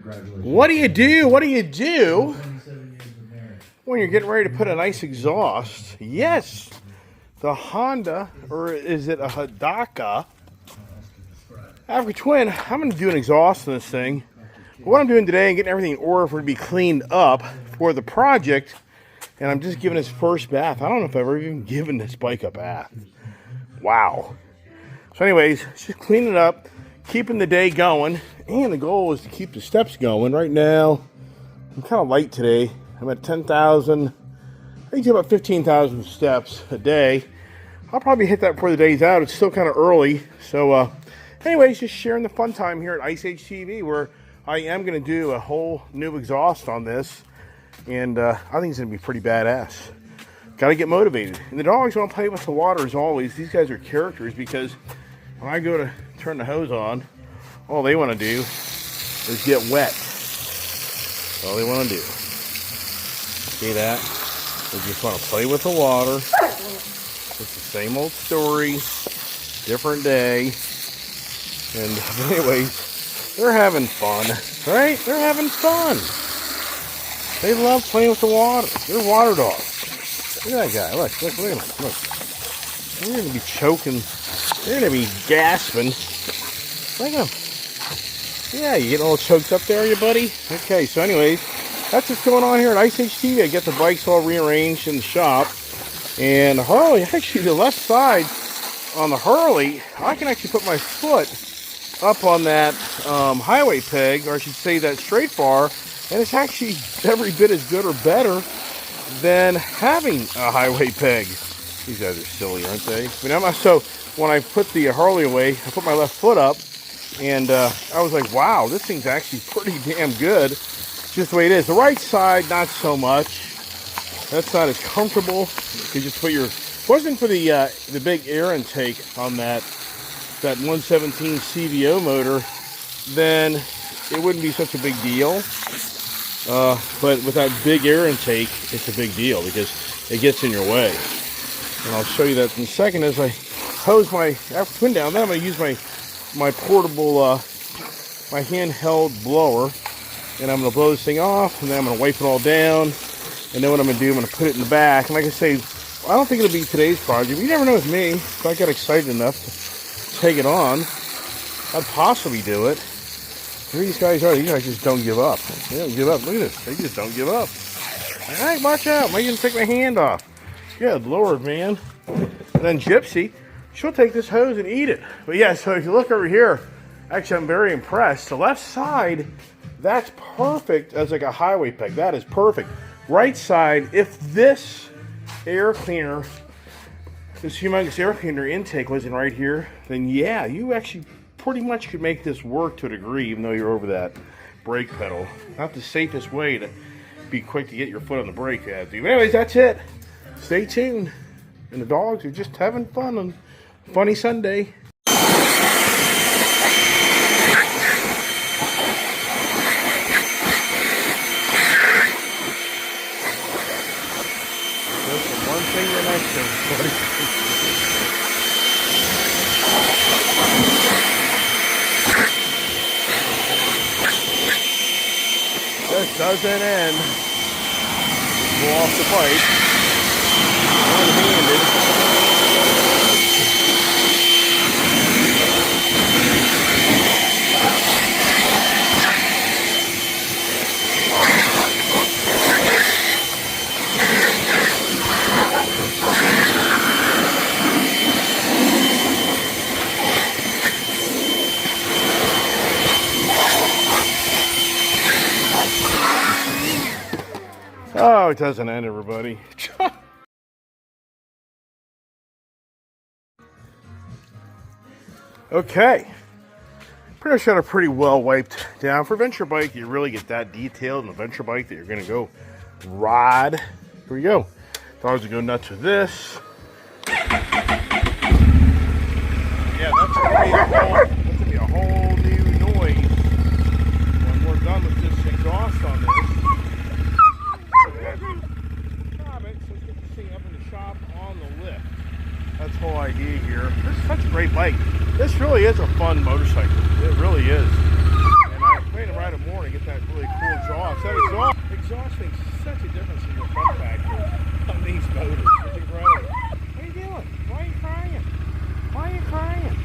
What do you do? What do you do when you're getting ready to put a nice exhaust? Yes, the Honda, or is it a Hidaka Africa Twin? I'm going to do an exhaust on this thing. What I'm doing today and getting everything in order for it to be cleaned up for the project, and I'm just giving this first bath. I don't know if I've ever even given this bike a bath. Wow. So anyways, just cleaning it up, keeping the day going, and the goal is to keep the steps going. Right now, I'm kind of light today. I'm at 10,000, I think about 15,000 steps a day. I'll probably hit that before the day's out. It's still kind of early. So anyways, just sharing the fun time here at Ice Age TV, where I am going to do a whole new exhaust on this. And I think it's going to be pretty badass. Got to get motivated. And the dogs want to play with the water as always. These guys are characters because when I go to turn the hose on, all they want to do is get wet. That's all they want to do. See that? They just want to play with the water. It's the same old story, different day. And anyways, they're having fun, right? They're having fun. They love playing with the water. They're water dogs. Look at that guy. Look at him. Look. They're going to be choking. They're going to be gasping. Look at him. Yeah, you getting a little choked up there, you buddy? Okay, so anyways, that's what's going on here at Ice Age TV. I get the bikes all rearranged in the shop. And the Harley, actually the left side on the Harley, I can actually put my foot up on that highway peg, or I should say that straight bar, and it's actually every bit as good or better than having a highway peg. These guys are silly, aren't they? I mean, so when I put the Harley away, I put my left foot up, and I was like, wow, this thing's actually pretty damn good. Just the way it is. The right side, not so much. That's not as comfortable. You just put your, wasn't for the big air intake on that 117 CVO motor, then it wouldn't be such a big deal. But with that big air intake, it's a big deal because it gets in your way. And I'll show you that in a second as I hose my Africa Twin down. Then I'm going to use my portable, my handheld blower, and I'm going to blow this thing off, and then I'm going to wipe it all down. And then what I'm going to do, I'm going to put it in the back. And like I say, I don't think it'll be today's project. But you never know with me. If I got excited enough to take it on, I'd possibly do it. These guys are. These guys just don't give up. They don't give up. Look at this. They just don't give up. All right, watch out. I'm going to take my hand off. Good Lord, man. And then Gypsy, she'll take this hose and eat it. But yeah, so if you look over here, actually I'm very impressed. The left side, that's perfect as like a highway peg. That is perfect. Right side, if this air cleaner, this humongous air cleaner intake wasn't right here, then yeah, you actually pretty much could make this work to a degree, even though you're over that brake pedal. Not the safest way to be quick to get your foot on the brake. But anyways, that's it. Stay tuned. And the dogs are just having fun on Funny Sunday. This doesn't end. Go off the bike. One-handed. Oh, it doesn't end, everybody. Okay. Pretty much got it pretty well wiped down. For a venture bike, you really get that detailed in a venture bike that you're going to go ride. Here we go. Dogs will go nuts with this. Yeah, that's going to be a whole new noise when we're done with this exhaust on this. That's the whole idea here. This is such a great bike. This really is a fun motorcycle. It really is. And I plan to ride it more to get that just makes such a difference in your fun factor on these motors. It's incredible. What are you doing? Why are you crying? Why are you crying?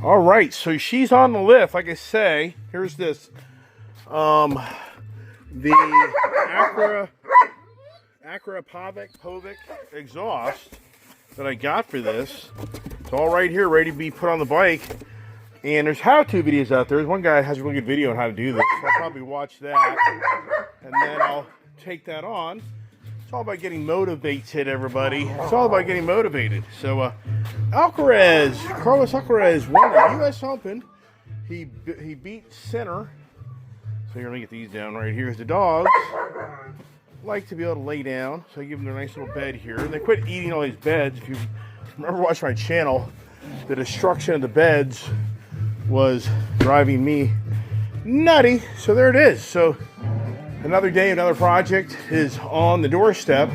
All right, so she's on the lift. Like I say, here's this, the Acura Povec exhaust that I got for this. It's all right here, ready to be put on the bike. And there's how-to videos out there. There's one guy that has a really good video on how to do this. So I'll probably watch that, and then I'll take that on. It's all about getting motivated, everybody. It's all about getting motivated. So, Carlos Alcaraz won the U.S. Open. He beat Sinner. So you're going to get these down right here. Here's the dogs. Like to be able to lay down. So I give them their nice little bed here. And they quit eating all these beds. If you remember watching my channel, the destruction of the beds was driving me nutty. So there it is. So another day, another project is on the doorstep.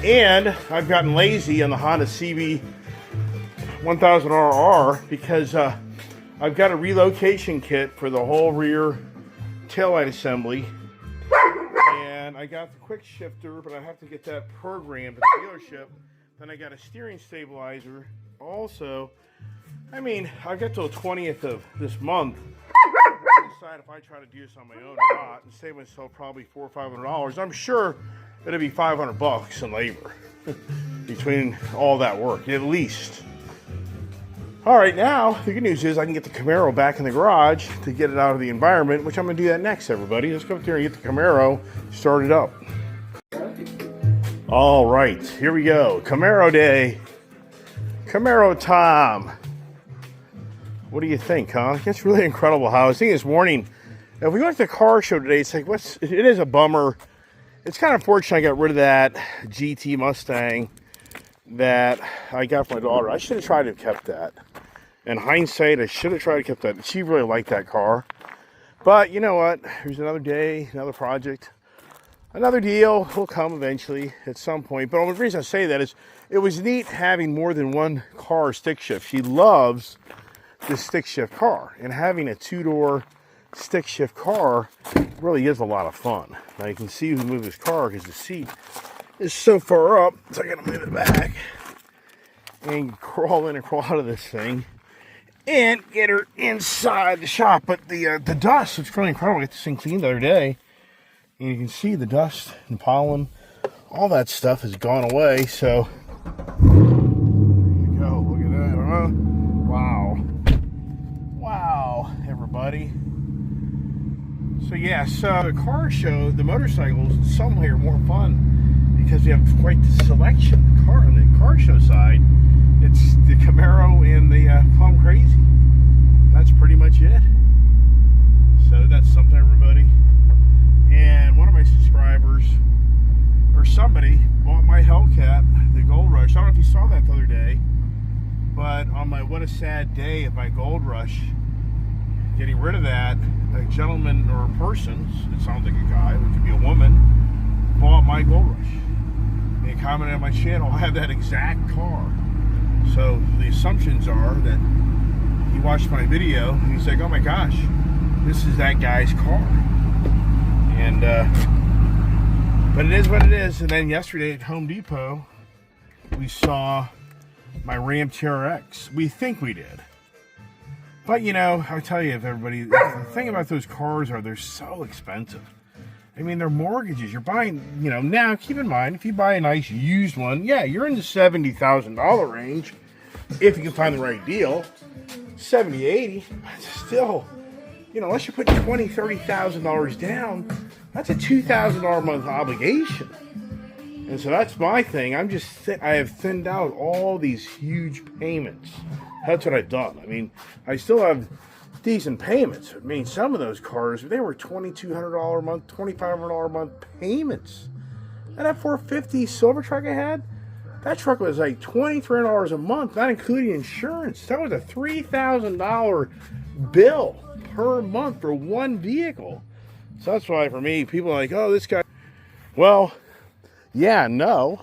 And I've gotten lazy on the Honda CB 1000RR because I've got a relocation kit for the whole rear taillight assembly. And I got the quick shifter, but I have to get that programmed at the dealership. Then I got a steering stabilizer also. I mean, I've got till the 20th of this month to decide if I try to do this on my own or not and save myself probably $400 or $500. I'm sure it'll be $500 in labor between all that work, at least. All right, now the good news is I can get the Camaro back in the garage to get it out of the environment, which I'm going to do that next, everybody. Let's go up there and get the Camaro started up. All right, here we go. Camaro day. Camaro time. What do you think, huh? It's really incredible how I was thinking this morning. If we went to the car show today, it's like, it is a bummer. It's kind of fortunate I got rid of that GT Mustang that I got for my daughter. I should have tried to have kept that. In hindsight, I should have tried to keep that. She really liked that car. But you know what? There's another day, another project. Another deal will come eventually at some point. But the reason I say that is it was neat having more than one car stick shift. She loves this stick shift car. And having a two-door stick shift car really is a lot of fun. Now you can see who moved this car because the seat is so far up. So I got to move it back and crawl in and crawl out of this thing and get her inside the shop. But the dust, it's really incredible. I got this thing cleaned the other day. And you can see the dust and pollen, all that stuff has gone away. So, there you go. Look at that, huh? Wow. Wow, everybody. So, yes, the car show, the motorcycles, in some way are more fun because we have quite the selection. On the car show side, it's the Camaro and the Plum Crazy. That's pretty much it. So, that's something, everybody. And one of my subscribers, or somebody, bought my Hellcat, the Gold Rush. I don't know if you saw that the other day, but on my What a Sad Day of my Gold Rush, getting rid of that, a gentleman or a person, it sounds like a guy, it could be a woman, bought my Gold Rush. They commented on my channel, I have that exact car. So the assumptions are that he watched my video and he's like, oh my gosh, this is that guy's car. And, but it is what it is. And then yesterday at Home Depot, we saw my Ram TRX. We think we did. But, you know, I'll tell you, everybody, the thing about those cars are they're so expensive. I mean, they're mortgages. You're buying, you know, now keep in mind, if you buy a nice used one, yeah, you're in the $70,000 range if you can find the right deal. 70, 80, but still, you know, unless you're putting $20,000, $30,000 down, that's a $2,000 a month obligation. And so that's my thing. I have thinned out all these huge payments. That's what I've done. I mean, I still have decent payments. I mean, some of those cars, they were $2,200 a month, $2,500 a month payments. And that 450 Silver Truck I had, That truck was like $2,300 a month, not including insurance. That was a $3,000 bill per month for one vehicle. So that's why for me, people are like, oh, this guy. Well, yeah, no.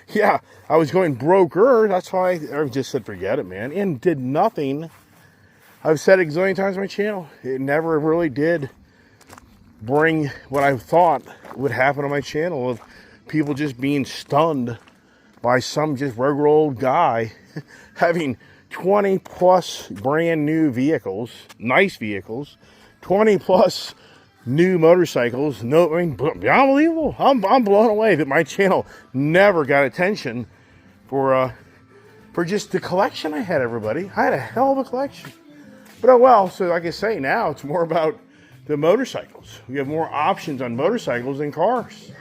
Yeah, I was going broker. That's why I just said, forget it, man. And did nothing. I've said it a zillion times on my channel. It never really did bring what I thought would happen on my channel of people just being stunned by some just regular old guy having 20 plus brand new vehicles, nice vehicles, 20 plus new motorcycles. No, I mean, unbelievable. I'm blown away that my channel never got attention for just the collection I had, everybody. I had a hell of a collection. But oh well, so like I say, now it's more about the motorcycles. We have more options on motorcycles than cars,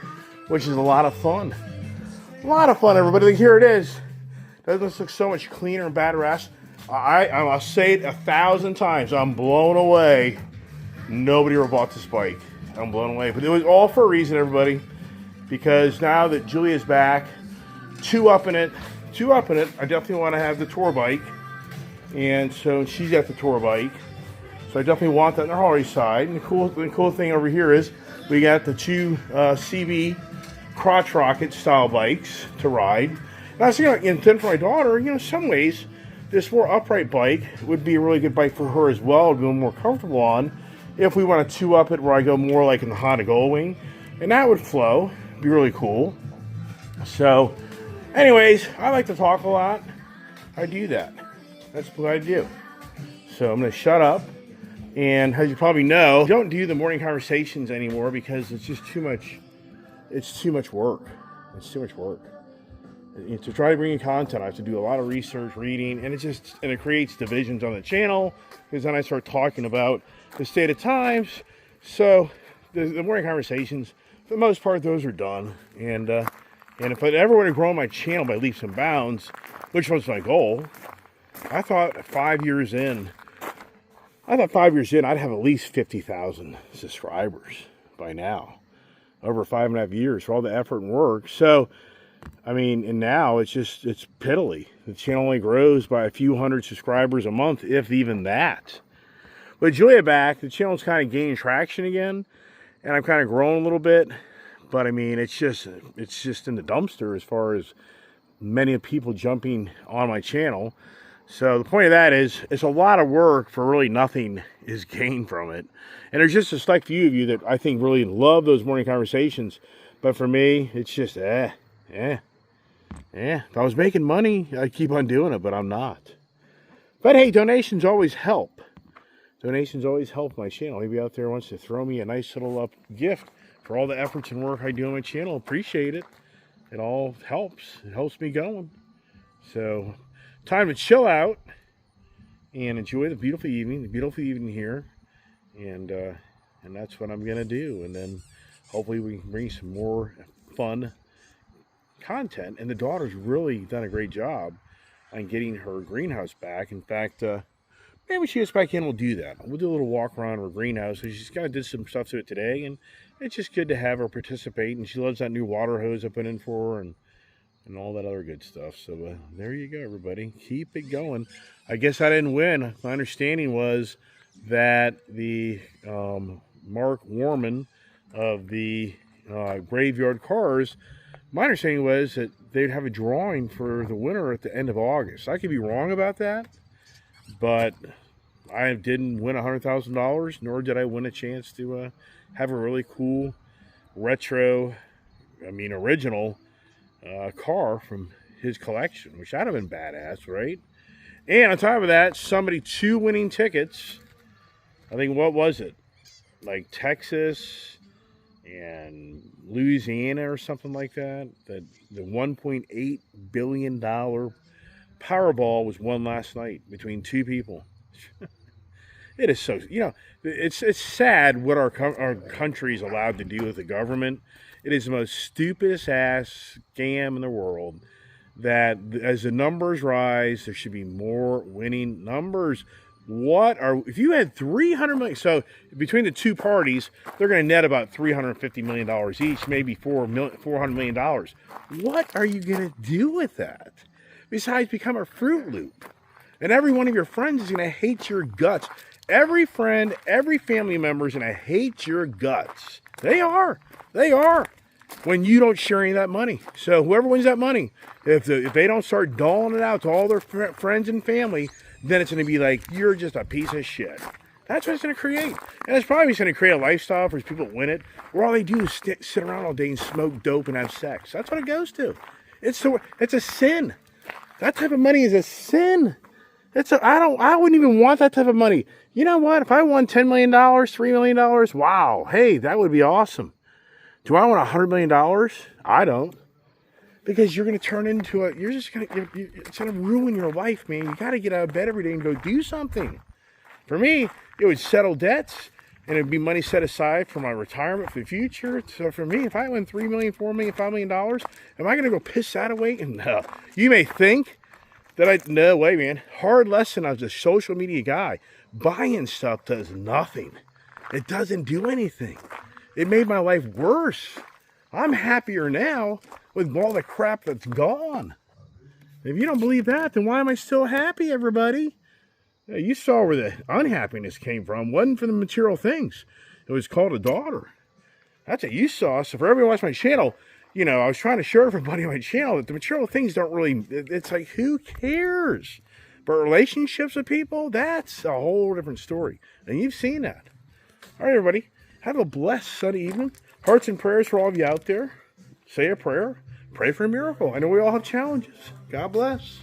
which is a lot of fun. A lot of fun, everybody. Here it is. Doesn't this look so much cleaner and badass? I'll say it 1,000 times. I'm blown away. Nobody ever bought this bike. I'm blown away. But it was all for a reason, everybody. Because now that Julia's back, two-upping it, I definitely want to have the tour bike. And so she's got the tour bike. So I definitely want that on the Harley side. And the cool thing over here is we got the two CB crotch rocket style bikes to ride. And I was thinking, and then for my daughter, in some ways, this more upright bike would be a really good bike for her as well, to be more comfortable on. If we want to two-up it where I go more like in the Honda Goldwing. And that would flow. Be really cool. So, anyways, I like to talk a lot. I do that. That's what I do. So I'm going to shut up. And as you probably know, I don't do the morning conversations anymore because it's just too much. It's too much work. It's too much work. To try to bring in content, I have to do a lot of research, reading, and it creates divisions on the channel because then I start talking about the state of times. So the morning conversations, for the most part, those are done. And if I ever want to grow my channel by leaps and bounds, which was my goal, I thought 5 years in, I'd have at least 50,000 subscribers by now. Over 5.5 years for all the effort and work. So, I mean, and now it's piddly. The channel only grows by a few hundred subscribers a month, if even that. But Julia back, the channel's kind of gaining traction again. And I'm kind of growing a little bit. But I mean, it's just in the dumpster as far as many people jumping on my channel. So the point of that is, it's a lot of work for really nothing is gained from it. And there's just a select few of you that I think really love those morning conversations. But for me, it's just, If I was making money, I'd keep on doing it, but I'm not. But hey, donations always help. Donations always help my channel. Maybe out there wants to throw me a nice little gift for all the efforts and work I do on my channel. Appreciate it. It all helps. It helps me going. So, time to chill out and enjoy the beautiful evening here. And that's what I'm going to do. And then hopefully we can bring some more fun content. And the daughter's really done a great job on getting her greenhouse back. In fact, maybe when she gets back in, we'll do that. We'll do a little walk around her greenhouse. So she's kind of did some stuff to it today. And it's just good to have her participate. And she loves that new water hose I put in for her and all that other good stuff. So there you go, everybody. Keep it going. I guess I didn't win. My understanding was that the Mark Warman of the Graveyard Cars, my understanding was that they'd have a drawing for the winner at the end of August. I could be wrong about that, but I didn't win $100,000, nor did I win a chance to have a really cool retro, original car from his collection, which would have been badass, right? And on top of that, two winning tickets. I think, what was it? Like Texas and Louisiana or something like that. The $1.8 billion Powerball was won last night between two people. It is so, it's sad what our country is allowed to do with the government. It is the most stupidest ass scam in the world. That as the numbers rise, there should be more winning numbers. If you had 300 million, so between the two parties, they're going to net about $350 million each, maybe $400 million. What are you going to do with that? Besides become a Fruit Loop. And every one of your friends is going to hate your guts. Every friend, every family member is going to hate your guts. They are. When you don't share any of that money. So whoever wins that money, if they don't start doling it out to all their friends and family, then it's going to be like, you're just a piece of shit. That's what it's going to create. And it's probably going to create a lifestyle for people that win it, where all they do is sit around all day and smoke dope and have sex. That's what it goes to. It's a sin. That type of money is a sin. I wouldn't even want that type of money. You know what? If I won $10 million, $3 million, wow, hey, that would be awesome. Do I want $100 million? I don't. Because you're going to turn into it's going to ruin your life, man. You got to get out of bed every day and go do something. For me, it would settle debts, and it'd be money set aside for my retirement for the future. So for me, if I win $3 million, $4 million, $5 million, am I going to go piss that away? And no. You may think that no way, man. Hard lesson as a social media guy. Buying stuff does nothing. It doesn't do anything. It made my life worse. I'm happier now with all the crap that's gone. If you don't believe that, then why am I still happy, everybody? You saw where the unhappiness came from. It wasn't for the material things. It was called a daughter. That's what you saw. So for everyone watching my channel, I was trying to show everybody on my channel that the material things don't really, it's like, who cares? But relationships with people, that's a whole different story. And you've seen that. All right, everybody. Have a blessed sunny evening. Hearts and prayers for all of you out there. Say a prayer. Pray for a miracle. I know we all have challenges. God bless.